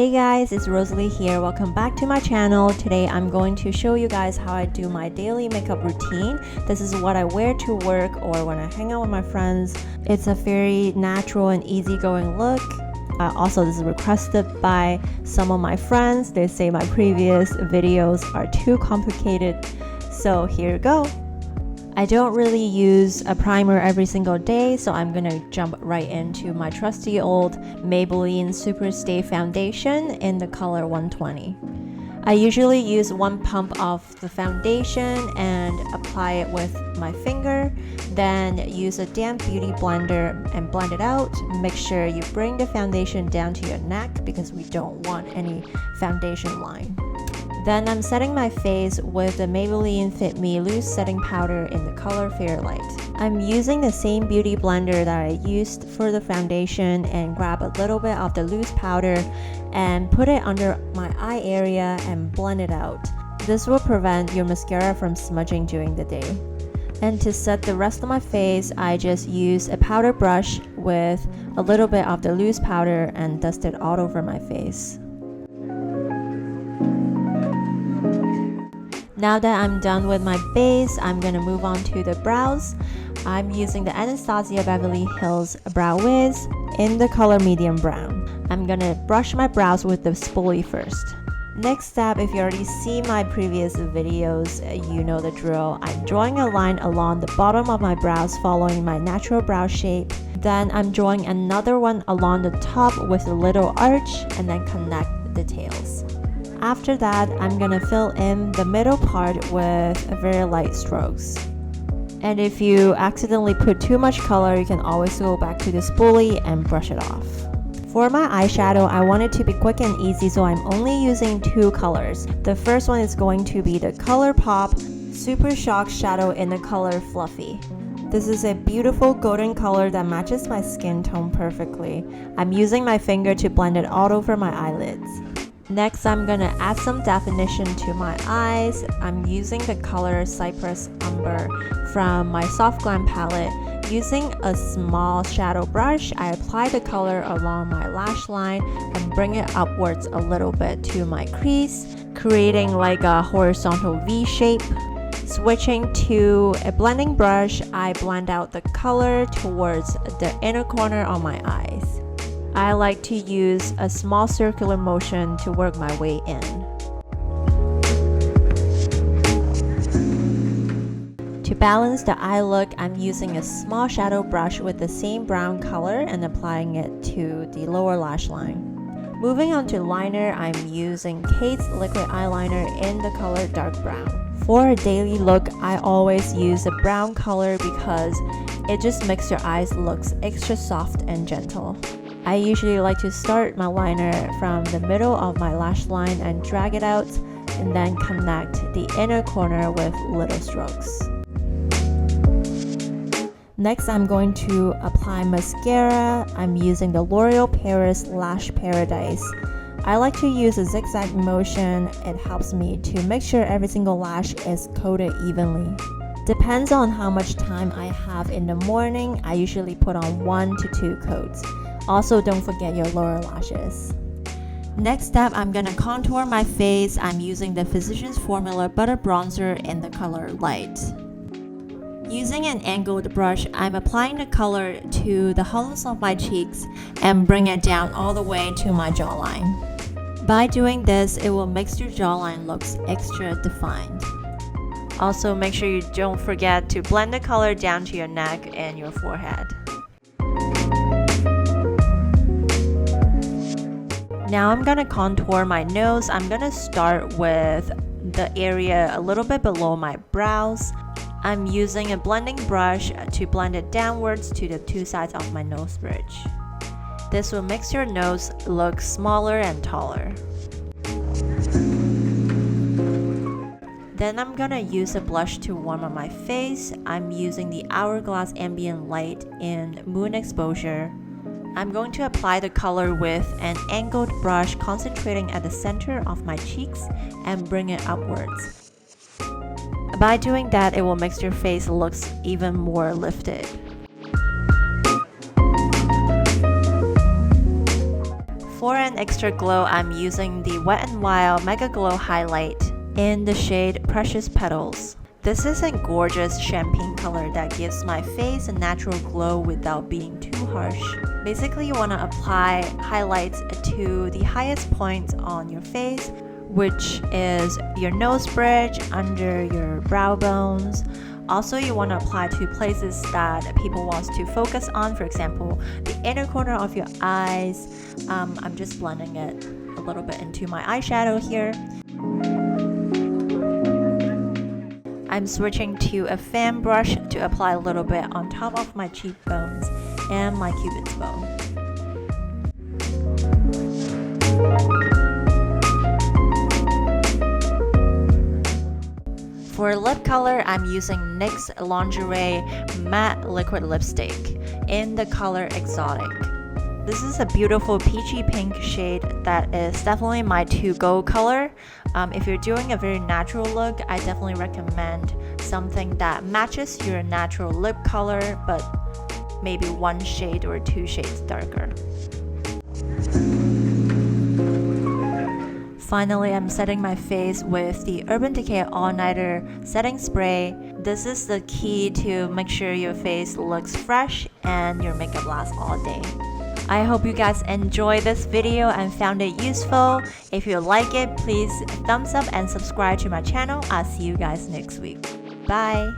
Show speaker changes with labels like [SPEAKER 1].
[SPEAKER 1] Hey guys, it's Rosalie here. Welcome back to my channel. Today I'm going to show you guys how I do my daily makeup routine. This is what I wear to work or when I hang out with my friends. It's a very natural and easygoing look. Also, this is requested by some of my friends. They say my previous videos are too complicated. So here you go. I don't really use a primer every single day, so I'm gonna jump right into my trusty old Maybelline Super Stay Foundation in the color 120. I usually use one pump of the foundation and apply it with my finger, then use a damp beauty blender and blend it out. Make sure you bring the foundation down to your neck because we don't want any foundation line. Then I'm setting my face with the Maybelline Fit Me Loose Setting Powder in the color Fairlight. I'm using the same beauty blender that I used for the foundation and grab a little bit of the loose powder and put it under my eye area and blend it out. This will prevent your mascara from smudging during the day. And to set the rest of my face, I just use a powder brush with a little bit of the loose powder and dust it all over my face. Now that I'm done with my base, I'm going to move on to the brows. I'm using the Anastasia Beverly Hills Brow Wiz in the color medium brown. I'm going to brush my brows with the spoolie first. Next step, if you already see my previous videos, you know the drill. I'm drawing a line along the bottom of my brows following my natural brow shape. Then I'm drawing another one along the top with a little arch and then connect the tails. After that, I'm gonna fill in the middle part with very light strokes. And if you accidentally put too much color, you can always go back to the spoolie and brush it off. For my eyeshadow, I want it to be quick and easy, so I'm only using two colors. The first one is going to be the ColourPop Super Shock Shadow in the color Fluffy. This is a beautiful golden color that matches my skin tone perfectly. I'm using my finger to blend it all over my eyelids. Next, I'm gonna add some definition to my eyes. I'm using the color Cypress Umber from my Soft Glam palette. Using a small shadow brush, I apply the color along my lash line and bring it upwards a little bit to my crease, creating like a horizontal V shape. Switching to a blending brush, I blend out the color towards the inner corner of my eyes. I like to use a small circular motion to work my way in. To balance the eye look, I'm using a small shadow brush with the same brown color and applying it to the lower lash line. Moving on to liner, I'm using Kate's liquid eyeliner in the color dark brown. For a daily look, I always use a brown color because it just makes your eyes look extra soft and gentle. I usually like to start my liner from the middle of my lash line and drag it out and then connect the inner corner with little strokes. Next, I'm going to apply mascara. I'm using the L'Oreal Paris Lash Paradise. I like to use a zigzag motion. It helps me to make sure every single lash is coated evenly. Depends on how much time I have in the morning. I usually put on 1 to 2 coats. Also, don't forget your lower lashes. Next step, I'm gonna contour my face. I'm using the Physicians Formula Butter Bronzer in the color Light. Using an angled brush, I'm applying the color to the hollows of my cheeks and bring it down all the way to my jawline. By doing this, it will make your jawline look extra defined. Also, make sure you don't forget to blend the color down to your neck and your forehead. Now I'm gonna contour my nose. I'm gonna start with the area a little bit below my brows. I'm using a blending brush to blend it downwards to the two sides of my nose bridge. This will make your nose look smaller and taller. Then I'm gonna use a blush to warm up my face. I'm using the Hourglass Ambient Light in Moon Exposure. I'm going to apply the color with an angled brush, concentrating at the center of my cheeks and bring it upwards. By doing that, it will make your face look even more lifted. For an an extra glow, I'm using the Wet n Wild Mega Glow Highlight in the shade Precious Petals. This is a gorgeous champagne color that gives my face a natural glow without being too harsh. Basically, you want to apply highlights to the highest point on your face, which is your nose bridge, under your brow bones. Also, you want to apply to places that people want to focus on, for example, the inner corner of your eyes. I'm just blending it a little bit into my eyeshadow here. I'm switching to a fan brush to apply a little bit on top of my cheekbones and my cupid's bow. For lip color, I'm using NYX Lingerie Matte Liquid Lipstick in the color Exotic. This is a beautiful peachy pink shade that is definitely my to-go color. If you're doing a very natural look, I definitely recommend something that matches your natural lip color, but maybe 1 shade or 2 shades darker. Finally, I'm setting my face with the Urban Decay All Nighter Setting Spray. This is the key to make sure your face looks fresh and your makeup lasts all day. I hope you guys enjoy this video and found it useful. If you like it, please thumbs up and subscribe to my channel. I'll see you guys next week. Bye!